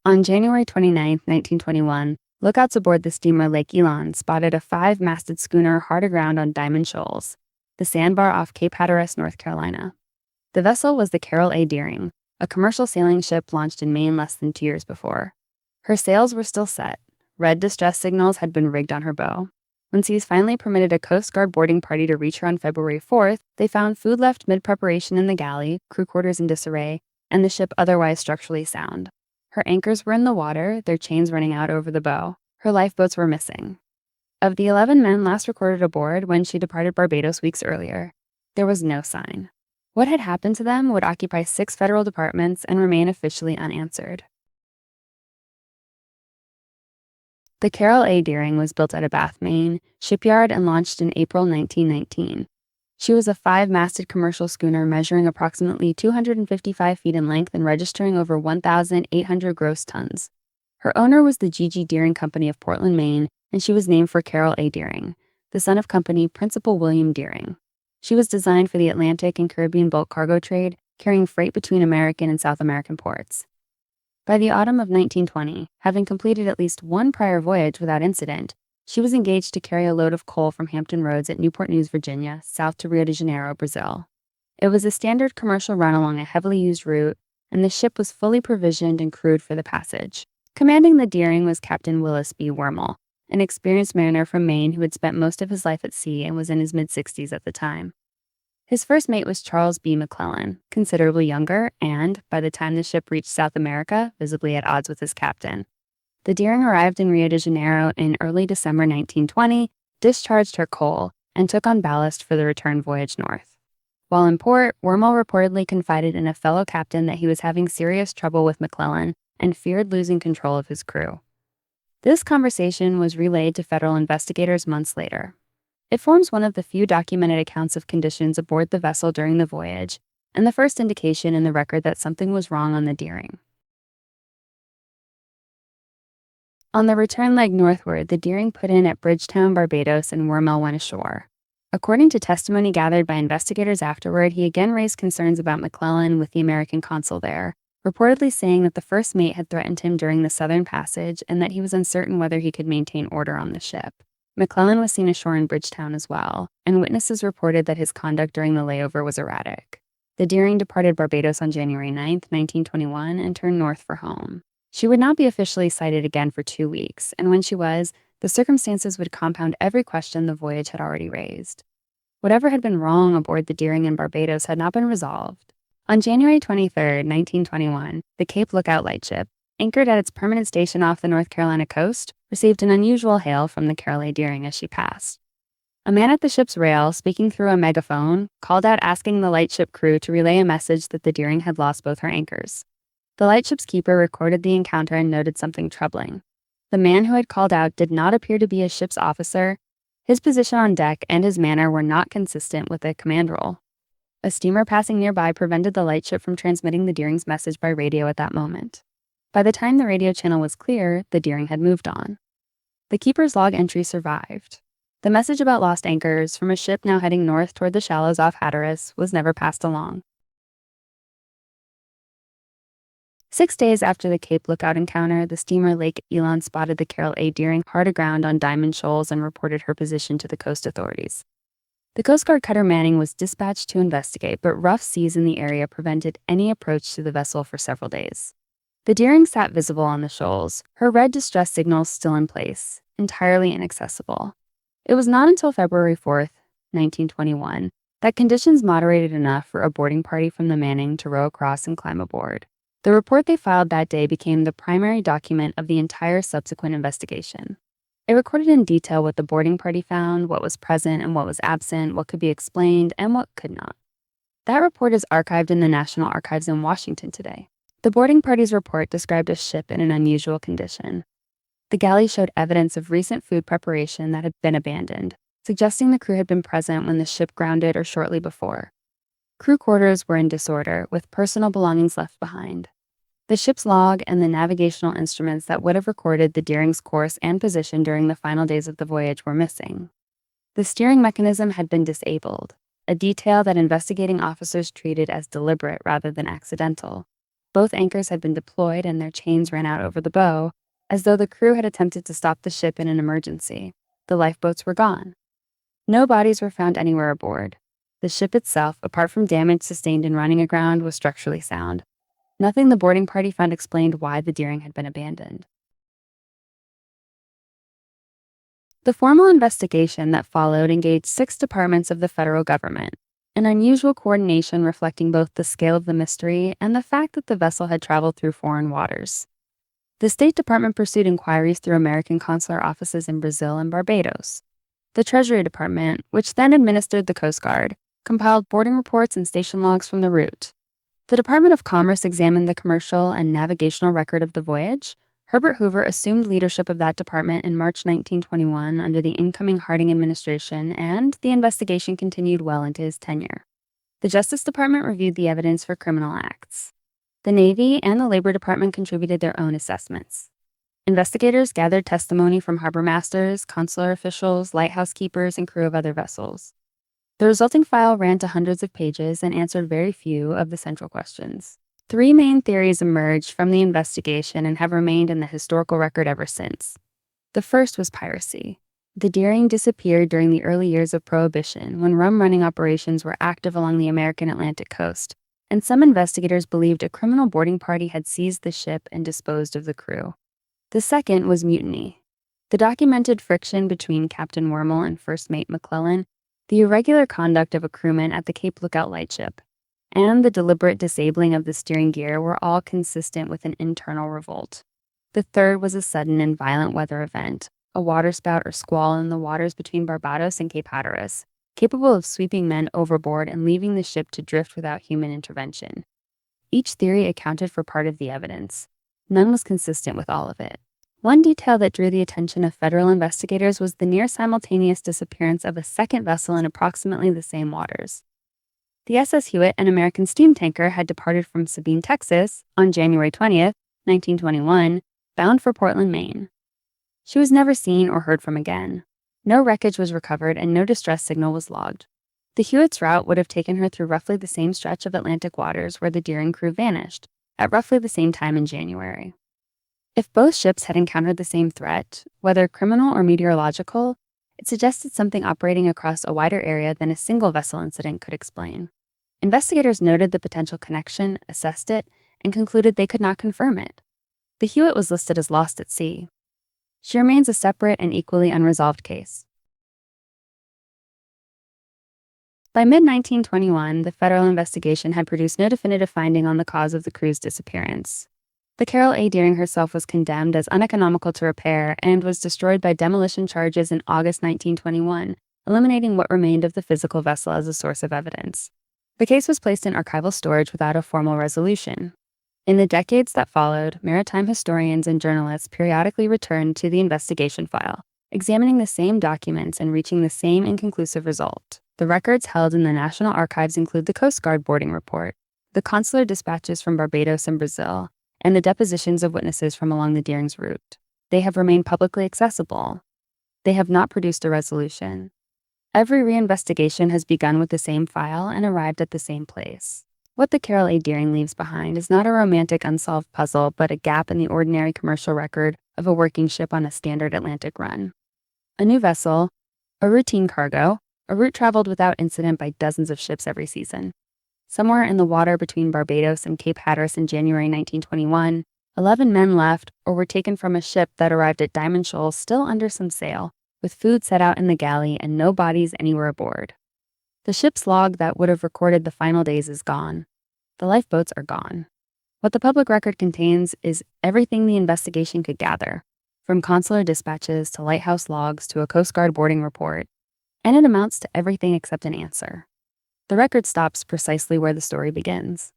On January 29, 1921, lookouts aboard the steamer Lake Elon spotted a five-masted schooner hard aground on Diamond Shoals, the sandbar off Cape Hatteras, North Carolina. The vessel was the Carroll Deering, a commercial sailing ship launched in Maine less than 2 years before. Her sails were still set. Red distress signals had been rigged on her bow. When seas finally permitted a Coast Guard boarding party to reach her on February 4th, they found food left mid-preparation in the galley, crew quarters in disarray, and the ship otherwise structurally sound. Her anchors were in the water, their chains running out over the bow. Her lifeboats were missing. Of the 11 men last recorded aboard when she departed Barbados weeks earlier, there was no sign. What had happened to them would occupy 6 federal departments and remain officially unanswered. The Carroll Deering was built out of Bath, Maine, shipyard and launched in April 1919. She was a 5-masted commercial schooner measuring approximately 255 feet in length and registering over 1,800 gross tons. Her owner was the G.G. Deering Company of Portland, Maine, and she was named for Carroll Deering, the son of company Principal William Deering. She was designed for the Atlantic and Caribbean bulk cargo trade, carrying freight between American and South American ports. By the autumn of 1920, having completed at least one prior voyage without incident, she was engaged to carry a load of coal from Hampton Roads at Newport News, Virginia, south to Rio de Janeiro, Brazil. It was a standard commercial run along a heavily used route, and the ship was fully provisioned and crewed for the passage. Commanding the Deering was Captain Willis B. Wormel, an experienced mariner from Maine who had spent most of his life at sea and was in his mid-60s at the time. His first mate was Charles B. McClellan, considerably younger and, by the time the ship reached South America, visibly at odds with his captain. The Deering arrived in Rio de Janeiro in early December 1920, discharged her coal, and took on ballast for the return voyage north. While in port, Wormel reportedly confided in a fellow captain that he was having serious trouble with McClellan and feared losing control of his crew. This conversation was relayed to federal investigators months later. It forms one of the few documented accounts of conditions aboard the vessel during the voyage, and the first indication in the record that something was wrong on the Deering. On the return leg northward, the Deering put in at Bridgetown, Barbados, and Wormel went ashore. According to testimony gathered by investigators afterward, he again raised concerns about McClellan with the American consul there, reportedly saying that the first mate had threatened him during the Southern Passage and that he was uncertain whether he could maintain order on the ship. McClellan was seen ashore in Bridgetown as well, and witnesses reported that his conduct during the layover was erratic. The Deering departed Barbados on January 9, 1921, and turned north for home. She would not be officially sighted again for 2 weeks, and when she was, the circumstances would compound every question the voyage had already raised. Whatever had been wrong aboard the Deering in Barbados had not been resolved. On January 23, 1921, the Cape Lookout lightship, anchored at its permanent station off the North Carolina coast, received an unusual hail from the Carroll Deering as she passed. A man at the ship's rail, speaking through a megaphone, called out asking the lightship crew to relay a message that the Deering had lost both her anchors. The lightship's keeper recorded the encounter and noted something troubling. The man who had called out did not appear to be a ship's officer. His position on deck and his manner were not consistent with a command role. A steamer passing nearby prevented the lightship from transmitting the Deering's message by radio at that moment. By the time the radio channel was clear, the Deering had moved on. The keeper's log entry survived. The message about lost anchors from a ship now heading north toward the shallows off Hatteras was never passed along. 6 days after the Cape Lookout encounter, the steamer Lake Elon spotted the Carroll Deering hard aground on Diamond Shoals and reported her position to the coast authorities. The Coast Guard cutter Manning was dispatched to investigate, but rough seas in the area prevented any approach to the vessel for several days. The Deering sat visible on the shoals, her red distress signals still in place, entirely inaccessible. It was not until February 4th, 1921, that conditions moderated enough for a boarding party from the Manning to row across and climb aboard. The report they filed that day became the primary document of the entire subsequent investigation. It recorded in detail what the boarding party found, what was present and what was absent, what could be explained and what could not. That report is archived in the National Archives in Washington today. The boarding party's report described a ship in an unusual condition. The galley showed evidence of recent food preparation that had been abandoned, suggesting the crew had been present when the ship grounded or shortly before. Crew quarters were in disorder, with personal belongings left behind. The ship's log and the navigational instruments that would have recorded the Deering's course and position during the final days of the voyage were missing. The steering mechanism had been disabled, a detail that investigating officers treated as deliberate rather than accidental. Both anchors had been deployed and their chains ran out over the bow, as though the crew had attempted to stop the ship in an emergency. The lifeboats were gone. No bodies were found anywhere aboard. The ship itself, apart from damage sustained in running aground, was structurally sound. Nothing the boarding party found explained why the Deering had been abandoned. The formal investigation that followed engaged 6 departments of the federal government, an unusual coordination reflecting both the scale of the mystery and the fact that the vessel had traveled through foreign waters. The State Department pursued inquiries through American consular offices in Brazil and Barbados. The Treasury Department, which then administered the Coast Guard, compiled boarding reports and station logs from the route. The Department of Commerce examined the commercial and navigational record of the voyage. Herbert Hoover assumed leadership of that department in March 1921 under the incoming Harding administration, and the investigation continued well into his tenure. The Justice Department reviewed the evidence for criminal acts. The Navy and the Labor Department contributed their own assessments. Investigators gathered testimony from harbor masters, consular officials, lighthouse keepers, and crew of other vessels. The resulting file ran to hundreds of pages and answered very few of the central questions. 3 main theories emerged from the investigation and have remained in the historical record ever since. The first was piracy. The Deering disappeared during the early years of Prohibition, when rum running operations were active along the American Atlantic coast, and some investigators believed a criminal boarding party had seized the ship and disposed of the crew. The second was mutiny. The documented friction between Captain Wormel and First Mate McClellan, the irregular conduct of a crewman at the Cape Lookout lightship, and the deliberate disabling of the steering gear were all consistent with an internal revolt. The third was a sudden and violent weather event, a waterspout or squall in the waters between Barbados and Cape Hatteras, capable of sweeping men overboard and leaving the ship to drift without human intervention. Each theory accounted for part of the evidence. None was consistent with all of it. One detail that drew the attention of federal investigators was the near-simultaneous disappearance of a second vessel in approximately the same waters. The SS Hewitt, an American steam tanker, had departed from Sabine, Texas, on January 20th, 1921, bound for Portland, Maine. She was never seen or heard from again. No wreckage was recovered and no distress signal was logged. The Hewitt's route would have taken her through roughly the same stretch of Atlantic waters where the Deering crew vanished, at roughly the same time in January. If both ships had encountered the same threat, whether criminal or meteorological, it suggested something operating across a wider area than a single vessel incident could explain. Investigators noted the potential connection, assessed it, and concluded they could not confirm it. The Hewitt was listed as lost at sea. She remains a separate and equally unresolved case. By mid-1921, the federal investigation had produced no definitive finding on the cause of the crew's disappearance. The Carroll A. Deering herself was condemned as uneconomical to repair and was destroyed by demolition charges in August 1921, eliminating what remained of the physical vessel as a source of evidence. The case was placed in archival storage without a formal resolution. In the decades that followed, maritime historians and journalists periodically returned to the investigation file, examining the same documents and reaching the same inconclusive result. The records held in the National Archives include the Coast Guard boarding report, the consular dispatches from Barbados and Brazil, and the depositions of witnesses from along the Deering's route. They have remained publicly accessible. They have not produced a resolution. Every reinvestigation has begun with the same file and arrived at the same place. What the Carroll A. Deering leaves behind is not a romantic unsolved puzzle, but a gap in the ordinary commercial record of a working ship on a standard Atlantic run. A new vessel, a routine cargo, a route traveled without incident by dozens of ships every season. Somewhere in the water between Barbados and Cape Hatteras in January 1921, 11 men left or were taken from a ship that arrived at Diamond Shoals still under some sail, with food set out in the galley and no bodies anywhere aboard. The ship's log that would have recorded the final days is gone. The lifeboats are gone. What the public record contains is everything the investigation could gather, from consular dispatches to lighthouse logs to a Coast Guard boarding report, and it amounts to everything except an answer. The record stops precisely where the story begins.